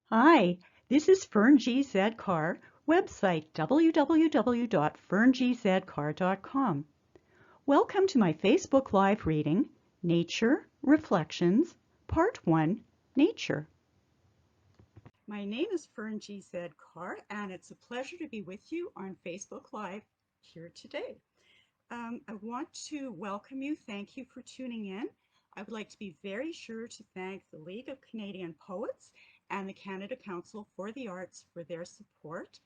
Hi, this is Fern G. Carr, website www.ferngzcarr.com. Welcome to my Facebook Live reading, Nature Reflections, Part 1, Nature. My name is Fern G. Carr, and it's a pleasure to be with you on Facebook Live here today. I want to welcome you. Thank you for tuning in. I would like to be very sure to thank the League of Canadian Poets and the Canada Council for the Arts for their support.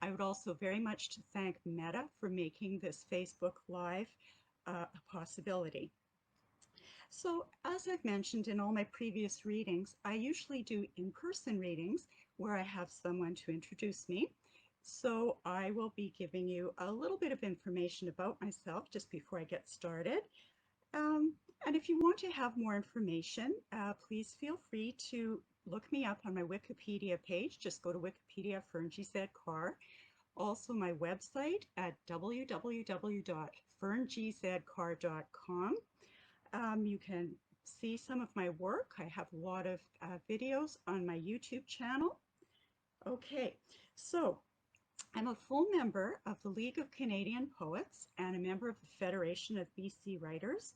I would also very much to thank Meta for making this Facebook Live a possibility. So as I've mentioned in all my previous readings, I usually do in-person readings where I have someone to introduce me. So I will be giving you a little bit of information about myself just before I get started. Um, and if you want to have more information, please feel free to look me up on my Wikipedia page. Just go to Wikipedia, Fern G. Carr. Also my website at www.ferngzcarr.com. You can see some of my work. I have a lot of videos on my YouTube channel. Okay, so I'm a full member of the League of Canadian Poets and a member of the Federation of BC Writers.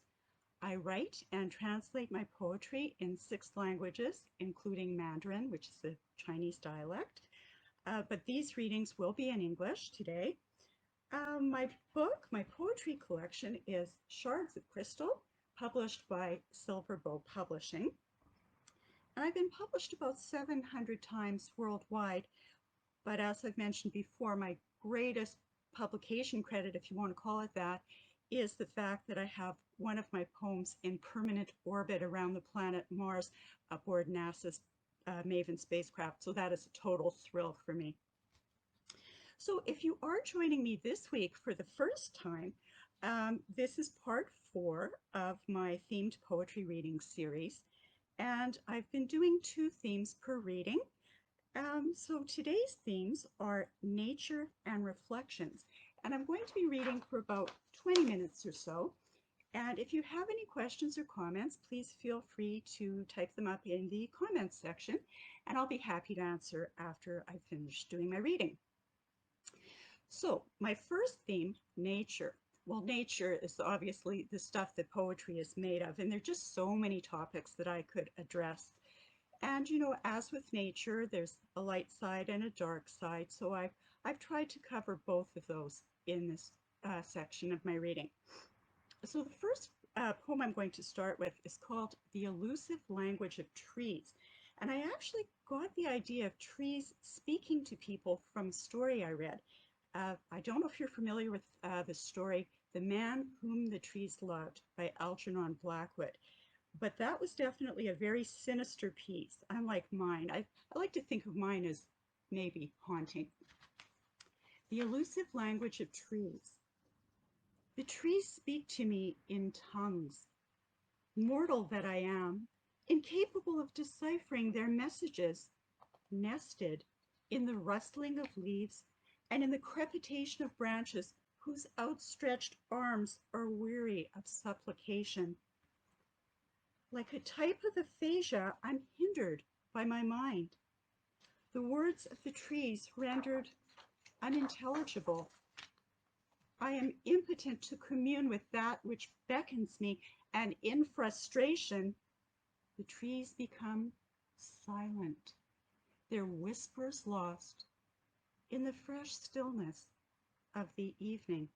I write and translate my poetry in 6 languages, including Mandarin, which is a Chinese dialect. But these readings will be in English today. My book, my poetry collection is Shards of Crystal, published by Silverbow Publishing. And I've been published about 700 times worldwide, but as I've mentioned before, my greatest publication credit, if you want to call it that, is the fact that I have one of my poems in permanent orbit around the planet Mars aboard NASA's MAVEN spacecraft. So that is a total thrill for me. So if you are joining me this week for the first time, this is part 4 of my themed poetry reading series. And I've been doing 2 themes per reading. So today's themes are nature and reflections. And I'm going to be reading for about 20 minutes or so. And if you have any questions or comments, please feel free to type them up in the comments section, and I'll be happy to answer after I finish doing my reading. So my first theme, nature. Well, nature is obviously the stuff that poetry is made of, and there are just so many topics that I could address. And you know, as with nature, there's a light side and a dark side, so I've tried to cover both of those in this section of my reading. So the first poem I'm going to start with is called The Elusive Language of Trees. And I actually got the idea of trees speaking to people from a story I read. I don't know if you're familiar with the story, The Man Whom the Trees Loved by Algernon Blackwood. But that was definitely a very sinister piece, unlike mine. I like to think of mine as maybe haunting. The Elusive Language of Trees. The trees speak to me in tongues. Mortal that I am, incapable of deciphering their messages, nested in the rustling of leaves and in the crepitation of branches whose outstretched arms are weary of supplication. Like a type of aphasia, I'm hindered by my mind. The words of the trees rendered unintelligible. I am impotent to commune with that which beckons me, and in frustration, the trees become silent, their whispers lost in the fresh stillness of the evening.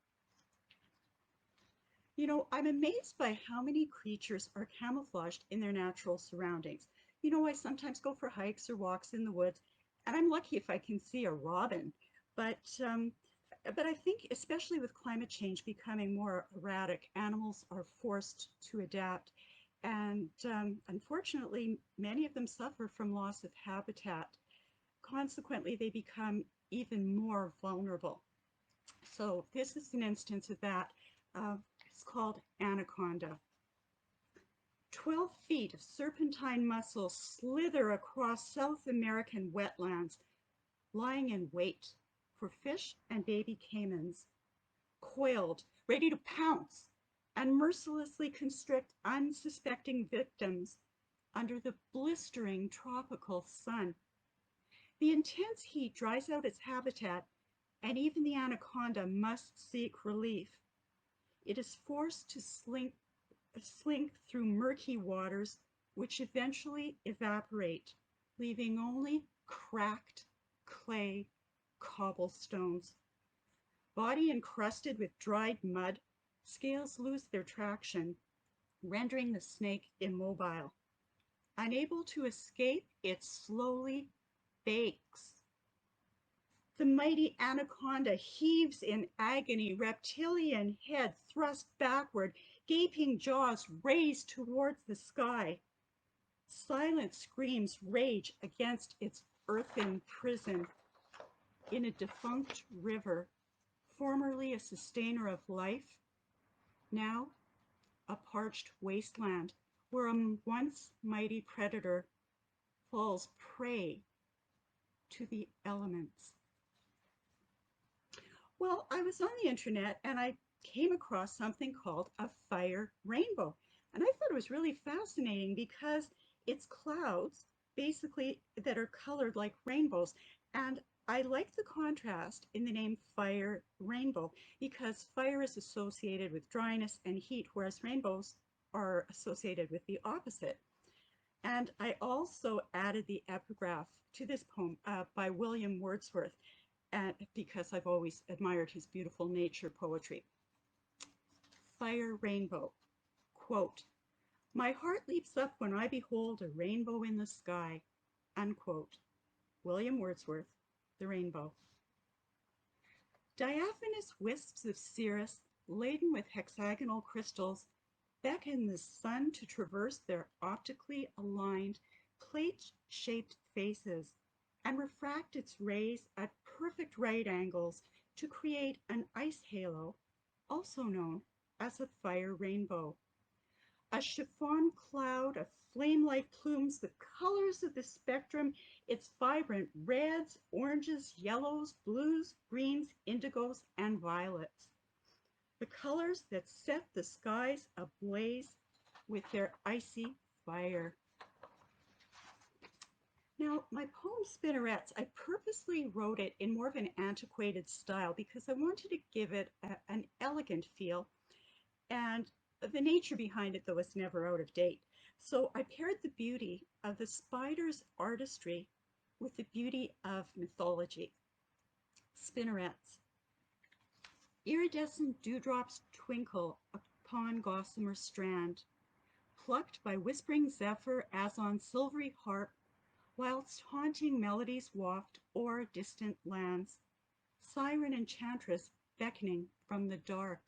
You know, I'm amazed by how many creatures are camouflaged in their natural surroundings. You know, I sometimes go for hikes or walks in the woods, and I'm lucky if I can see a robin. But I think, especially with climate change becoming more erratic, animals are forced to adapt. And unfortunately, many of them suffer from loss of habitat. Consequently, they become even more vulnerable. So this is an instance of that. It's called Anaconda. 12 feet of serpentine muscles slither across South American wetlands, lying in wait for fish and baby caimans, coiled, ready to pounce and mercilessly constrict unsuspecting victims under the blistering tropical sun. The intense heat dries out its habitat, and even the anaconda must seek relief. It is forced to slink through murky waters, which eventually evaporate, leaving only cracked clay cobblestones. Body encrusted with dried mud, scales lose their traction, rendering the snake immobile. Unable to escape, it slowly bakes. The mighty anaconda heaves in agony, reptilian head thrust backward, gaping jaws raised towards the sky. Silent screams rage against its earthen prison. In a defunct river, formerly a sustainer of life, now a parched wasteland where a once mighty predator falls prey to the elements. Well, I was on the internet and I came across something called a fire rainbow. And I thought it was really fascinating because it's clouds basically that are colored like rainbows. And I like the contrast in the name fire rainbow because fire is associated with dryness and heat, whereas rainbows are associated with the opposite. And I also added the epigraph to this poem by William Wordsworth, and because I've always admired his beautiful nature poetry. Fire rainbow, quote, "My heart leaps up when I behold a rainbow in the sky," unquote. William Wordsworth, The Rainbow. Diaphanous wisps of cirrus, laden with hexagonal crystals, beckon the sun to traverse their optically aligned, plate-shaped faces and refract its rays at perfect right angles to create an ice halo, also known as a fire rainbow. A chiffon cloud of flame-like plumes, the colors of the spectrum, its vibrant reds, oranges, yellows, blues, greens, indigos, and violets. The colors that set the skies ablaze with their icy fire. Now, my poem Spinnerets, I purposely wrote it in more of an antiquated style because I wanted to give it an elegant feel, and the nature behind it, though, is never out of date. So I paired the beauty of the spider's artistry with the beauty of mythology. Spinnerets. Iridescent dewdrops twinkle upon gossamer strand, plucked by whispering zephyr as on silvery harp, whilst haunting melodies waft o'er distant lands, siren enchantress beckoning from the dark.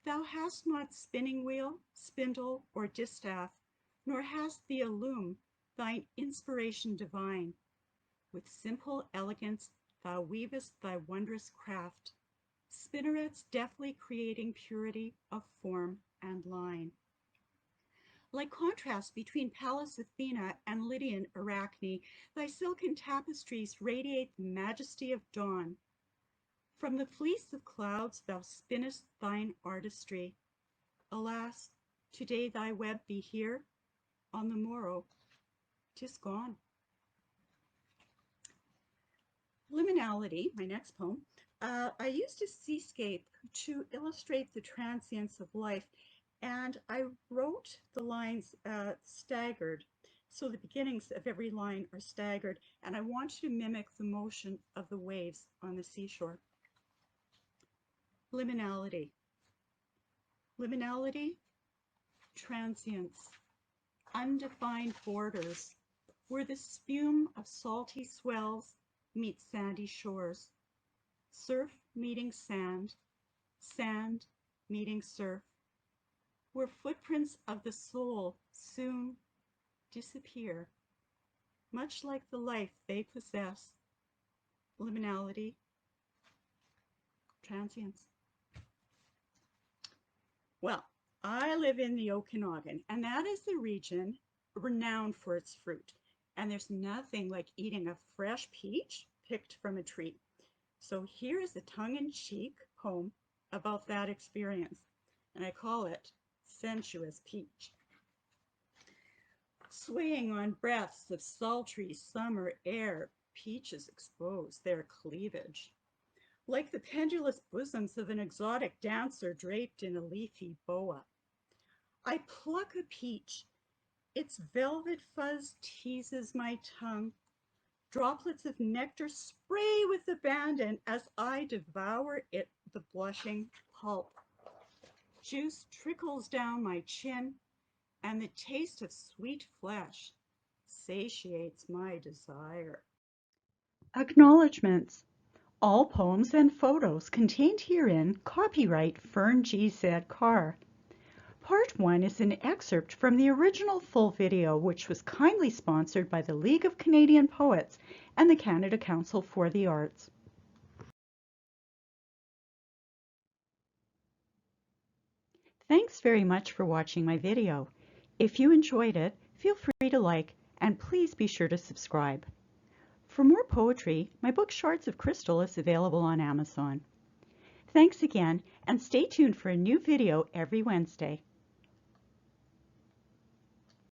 Thou hast not spinning wheel, spindle, or distaff, nor hast thee a loom, thine inspiration divine. With simple elegance thou weavest thy wondrous craft, spinnerets deftly creating purity of form and line. Like contrast between Pallas Athena and Lydian Arachne, thy silken tapestries radiate the majesty of dawn. From the fleece of clouds thou spinnest thine artistry. Alas, today thy web be here, on the morrow 'tis gone. Liminality, my next poem, I used a seascape to illustrate the transience of life, and I wrote the lines staggered. So the beginnings of every line are staggered, and I want you to mimic the motion of the waves on the seashore. Liminality. Liminality, transience, undefined borders, where the spume of salty swells meet sandy shores. Surf meeting sand, sand meeting surf, where footprints of the soul soon disappear, much like the life they possess. Liminality, transience. Well, I live in the Okanagan, and that is the region renowned for its fruit. And there's nothing like eating a fresh peach picked from a tree. So here is a tongue-in-cheek poem about that experience, and I call it Sensuous Peach. Swaying on breaths of sultry summer air, peaches expose their cleavage, like the pendulous bosoms of an exotic dancer draped in a leafy boa. I pluck a peach. Its velvet fuzz teases my tongue. Droplets of nectar spray with abandon as I devour it, the blushing pulp. Juice trickles down my chin, and the taste of sweet flesh satiates my desire. Acknowledgements. All poems and photos contained herein copyright Fern G. Carr. Part 1 is an excerpt from the original full video, which was kindly sponsored by the League of Canadian Poets and the Canada Council for the Arts. Thanks very much for watching my video. If you enjoyed it, feel free to like, and please be sure to subscribe. For more poetry, my book Shards of Crystal is available on Amazon. Thanks again, and stay tuned for a new video every Wednesday.